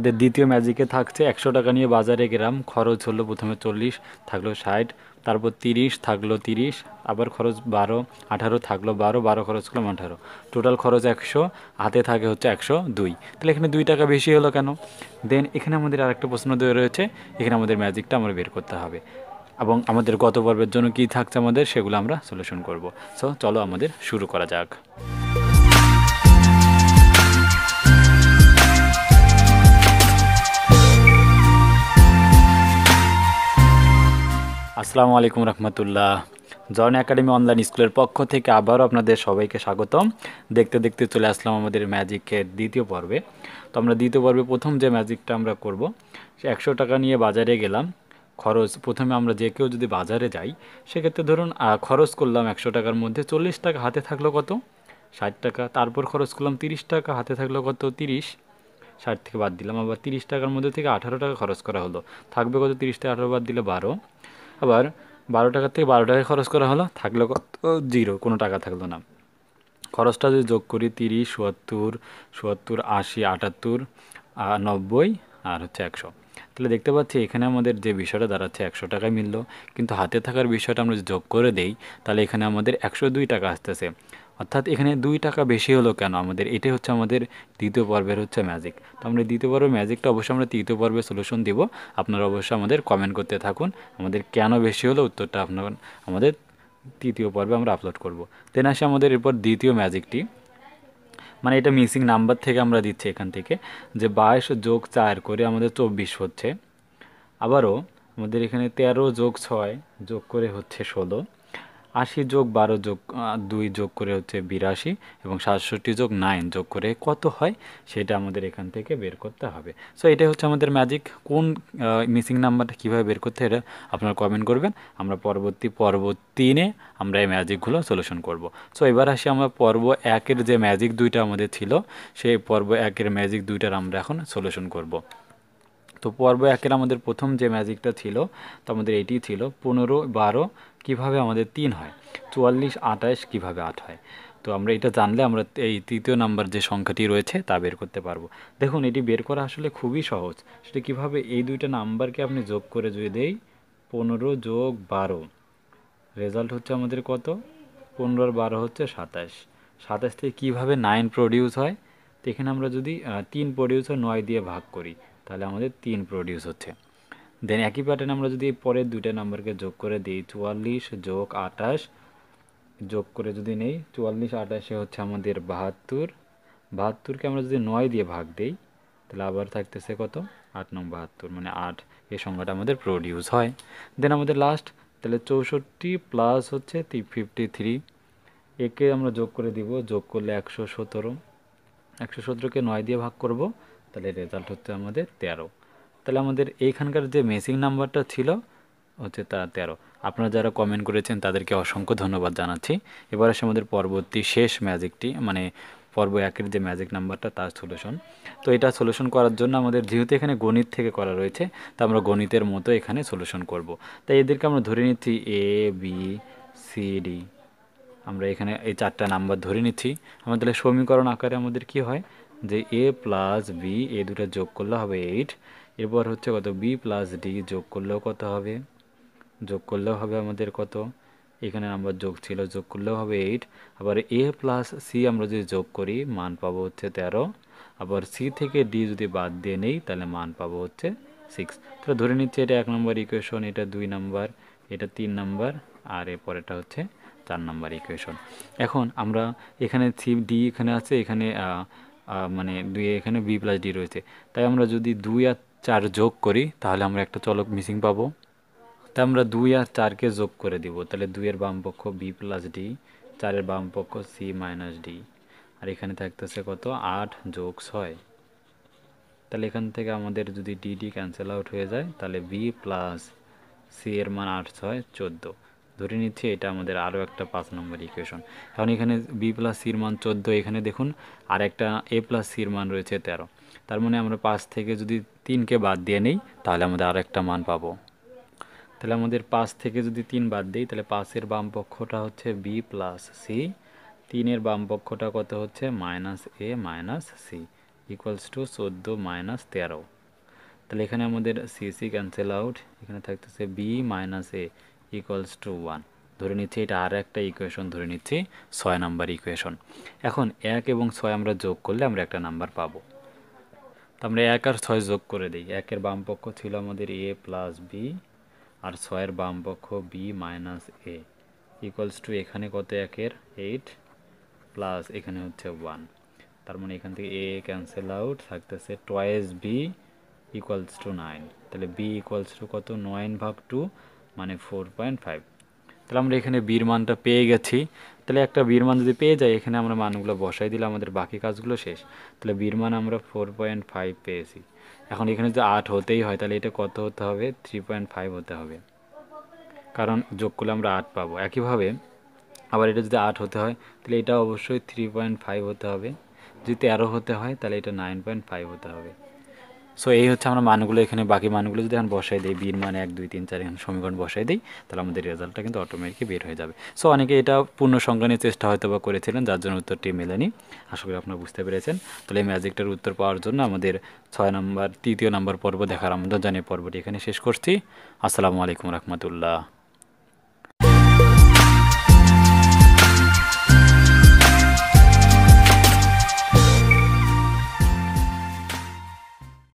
আমাদের দ্বিতীয় ম্যাজিকে থাকছে 100 টাকা নিয়ে বাজারে গেলাম, খরচ হলো প্রথমে 40, থাকলো 60, তারপর 30 থাকলো 30, আবার খরচ 12, 18 থাকলো 12, 12 খরচ করলাম 18, টোটাল খরচ 100, হাতে থাকে হচ্ছে 102। তাহলে এখানে 2 টাকা বেশি হলো কেন? দেন এখানে আমাদের আরেকটা প্রশ্ন দেওয়া রয়েছে, এখানে আমাদের ম্যাজিকটা আমরা বের করতে হবে এবং আমাদের গত পর্বের জন্য কী থাকছে আমাদের সেগুলো আমরা সলিউশন করব। সো চলো আমাদের শুরু করা যাক। আসসালামু আলাইকুম রহমতুল্লাহ। জন একাডেমি অনলাইন স্কুলের পক্ষ থেকে আবারও আপনাদের সবাইকে স্বাগতম। দেখতে দেখতে চলে আসলাম আমাদের ম্যাজিকের দ্বিতীয় পর্বে। তো আমরা দ্বিতীয় পর্বে প্রথম যে ম্যাজিকটা আমরা করব, সে 100 টাকা নিয়ে বাজারে গেলাম, খরচ প্রথমে আমরা যে কেউ যদি বাজারে যাই সেক্ষেত্রে ধরুন খরচ করলাম 100 টাকার মধ্যে 40 টাকা, হাতে থাকলো কত? 60 টাকা। তারপর খরচ করলাম 30 টাকা, হাতে থাকলো কত? 30। 60 থেকে বাদ দিলাম, আবার 30 টাকার মধ্যে থেকে 18 টাকা খরচ করা হলো, থাকবে কত? 30 থেকে 18 বাদ দিলে 12। আবার 12 টাকার থেকে 12 টাকা খরচ করা হলো, থাকলো কত? 0, কোনো টাকা থাকলো না। খরচটা যদি যোগ করি 30, 70, 70, 80, 78, 90 আর হচ্ছে 100। তাহলে দেখতে পাচ্ছি এখানে আমাদের যে বিষয়টা দাঁড়াচ্ছে 100 টাকায় মিলল, কিন্তু হাতে থাকার বিষয়টা আমরা যদি যোগ করে দেই তাহলে এখানে আমাদের 102 টাকা আসতেছে। অর্থাৎ এখানে 2 টাকা বেশি হলো কেন? আমাদের এটাই হচ্ছে আমাদের দ্বিতীয় পর্বের হচ্ছে ম্যাজিক। তো আমরা দ্বিতীয় পর্বের ম্যাজিকটা অবশ্যই আমরা তৃতীয় পর্বে সলিউশন দিব। আপনারা অবশ্যই আমাদের কমেন্ট করতে থাকুন, আমাদের কেন বেশি হলো উত্তরটা আপনার আমাদের তৃতীয় পর্বে আমরা আপলোড করব। দেন আসে আমাদের এরপর দ্বিতীয় ম্যাজিকটি, মানে এটা মিসিং নাম্বার থেকে আমরা দিচ্ছি এখান থেকে, যে 22 যোগ 4 করে আমাদের 24 হচ্ছে। আবারও আমাদের এখানে 13 যোগ 6 যোগ করে হচ্ছে 16, 80 যোগ 12 যোগ 2 যোগ করে হচ্ছে 82, এবং 67 যোগ 9 যোগ করে কত হয় সেটা আমাদের এখান থেকে বের করতে হবে। সো এটাই হচ্ছে আমাদের ম্যাজিক। কোন মিসিং নাম্বারটা কীভাবে বের করতে এটা আপনারা কমেন্ট করবেন, আমরা পর্ব 3-এ আমরা এই ম্যাজিকগুলো সলিউশন করব। সো এবার আসি আমরা পর্ব 1-এর যে ম্যাজিক দুইটা আমাদের ছিল, সেই পর্ব 1-এর ম্যাজিক দুইটার আমরা এখন সলিউশন করব। তো পর্ব 1-এর আমাদের প্রথম যে ম্যাজিকটা ছিল, তো আমাদের এটি ছিল 15, 12 কীভাবে আমাদের 3 হয়, 44, 28 কীভাবে 8 হয়। তো আমরা এটা জানলে আমরা এই তৃতীয় নাম্বার যে সংখ্যাটি রয়েছে তা বের করতে পারবো। দেখুন এটি বের করা আসলে খুবই সহজ। সেটা কীভাবে, এই দুইটা নাম্বারকে আপনি যোগ করে যদি দেই, 15 যোগ 12, রেজাল্ট হচ্ছে আমাদের কত? 15 আর 12 হচ্ছে 27। 27 থেকে কীভাবে 9 প্রডিউস হয়, তো এখানে আমরা যদি 3 প্রডিউস হয় 9 দিয়ে ভাগ করি তাহলে আমাদের 3 প্রডিউস হচ্ছে। দেন একই প্যাটার্ন আমরা যদি পরের দুইটা নাম্বারকে যোগ করে দিই, 44 যোগ 28 যোগ করে যদি নেই, 44, 28 হচ্ছে আমাদের 72। 72কে আমরা যদি 9 দিয়ে ভাগ দিই তাহলে আবার থাকতেছে কত? 8 নং 72, মানে 8, এই সংখ্যাটা আমাদের প্রডিউস হয়। দেন আমাদের লাস্ট, তাহলে 64 প্লাস হচ্ছে 53, একে আমরা যোগ করে দিব, যোগ করলে 117, 117কে 9 দিয়ে ভাগ করব তাহলে রেজাল্ট হচ্ছে আমাদের 13। তাহলে আমাদের এইখানকার যে মেসিং নাম্বারটা ছিল হচ্ছে তা 13। আপনারা যারা কমেন্ট করেছেন তাদেরকে অসংখ্য ধন্যবাদ জানাচ্ছি। এবার আসে আমাদের পরবর্তী শেষ ম্যাজিকটি, মানে পর্ব 1-এর যে ম্যাজিক নাম্বারটা তার সলিউশন। তো এটা সলিউশন করার জন্য আমাদের যেহেতু এখানে গণিত থেকে করা রয়েছে, তা আমরা গণিতের মতো এখানে সলিউশন করব। তাই এদেরকে আমরা ধরে নিচ্ছি A, B, C, D। আমরা এখানে এই 4টা নাম্বার ধরে নিচ্ছি। আমাদের সমীকরণ আকারে আমাদের কি হয়, যে A প্লাস B, এই দুটো যোগ করলে হবে 8। এরপর হচ্ছে কত? B প্লাস D যোগ করলেও কত হবে? যোগ করলেও হবে আমাদের কত? এখানে নাম্বার যোগ ছিল, যোগ করলেও হবে 8। আবার A প্লাস C আমরা যদি যোগ করি মান পাবো হচ্ছে 13। আবার C থেকে D যদি বাদ দিয়ে নেই তাহলে মান পাবো হচ্ছে 6। তাহলে ধরে নিচ্ছি এটা 1 নম্বর ইকুয়েশন, এটা 2 নাম্বার, এটা 3 নাম্বার, আর এরপর এটা হচ্ছে 4 নাম্বার ইকুয়েশন। এখন আমরা এখানে সি ডি এখানে আছে, এখানে মানে 2 এখানে বি প্লাস ডি রয়েছে, তাই আমরা যদি 2 আর 4 যোগ করি তাহলে আমরা একটা চলক মিসিং পাবো। তাই আমরা 2 আর 4কে যোগ করে দিব, তাহলে 2 এর বাম পক্ষ বি প্লাস ডি, 4-এর বাম পক্ষ সি মাইনাস ডি, আর এখানে থাকতেছে কত? 8 যোগ 6। তাহলে এখান থেকে আমাদের যদি ডি ডি ক্যান্সেল আউট হয়ে যায় তাহলে বি প্লাস সি এর মান 8, 6, 14। ধরে নিচ্ছি এটা আমাদের আরও একটা 5 নম্বর ইকুয়েশন। এখন এখানে বি প্লাস সির মান 14, এখানে দেখুন আর একটা এ প্লাস সির মান রয়েছে 13। তার মানে আমরা 5 থেকে যদি 3কে বাদ দিয়ে নেই তাহলে আমাদের আর একটা মান পাবো। তাহলে আমাদের 5 থেকে যদি 3 বাদ দিই তাহলে 5-এর বাম পক্ষটা হচ্ছে বি প্লাস সি, 3-এর বাম পক্ষটা কত হচ্ছে? Minus A minus C. Equals to 14 minus 13। তাহলে এখানে আমাদের সিসি ক্যান্সেল আউট, এখানে থাকতেছে B minus A equals to 1। ধরে নিচ্ছি এটা আর একটা ইকুয়েশন, ধরে নিচ্ছি 6 নাম্বার ইকুয়েশন। এখন 1 এবং 6 আমরা যোগ করলে আমরা একটা নাম্বার পাবো। তো আমরা 1 আর 6 যোগ করে দিই। 1-এর বাম পক্ষ ছিল আমাদের এ প্লাস বি, আর 6-এর বাম পক্ষ B minus A equals to এখানে কত 1-এর 8 প্লাস এখানে হচ্ছে 1। তার মানে এখান থেকে এ ক্যান্সেল আউট, থাকতেছে টয়েস বি ইকুয়ালস টু 9। তাহলে বি ইকুয়ালস টু কত 9/2 মানে 4.5। তাহলে আমরা এখানে বির মানটা পেয়ে গেছি। তাহলে একটা বির মান যদি পেয়ে যাই, এখানে আমরা মানগুলো বসাই দিলে আমাদের বাকি কাজগুলো শেষ। তাহলে বির মান আমরা 4.5 পেয়েছি। এখন এখানে যদি 8 হতেই হয়, তাহলে এটা কত হতে হবে 3.5 হতে হবে, কারণ যোগ করলে আমরা 8 পাবো। একইভাবে আবার এটা যদি 8 হতে হয়, তাহলে এটা অবশ্যই 3.5 হতে হবে। যদি 13 হতে হয়, তাহলে এটা 9.5 হতে হবে। সো এই হচ্ছে আমরা মানগুলো, এখানে বাকি মানগুলো যদি এখন বসাই দিই, বির মান 1 2 3 4 এখানে সমীকরণ বসাই দিই, তাহলে আমাদের রেজাল্টটা কিন্তু অটোমেটিকই বের হয়ে যাবে। সো অনেকে এটা পূর্ণ সংখ্যানের চেষ্টা হয়তো বা করেছিলেন, যার জন্য উত্তরটি মেলেনি। আশা করি আপনারা বুঝতে পেরেছেন। তাহলে এই ম্যাজিকটার উত্তর পাওয়ার জন্য আমাদের 6 নাম্বার তৃতীয় নাম্বার পর্ব দেখার আমন্ত্রণ জানিয়ে পর্বটি এখানে শেষ করছি। আসসালামু আলাইকুম রহমতুল্লাহ।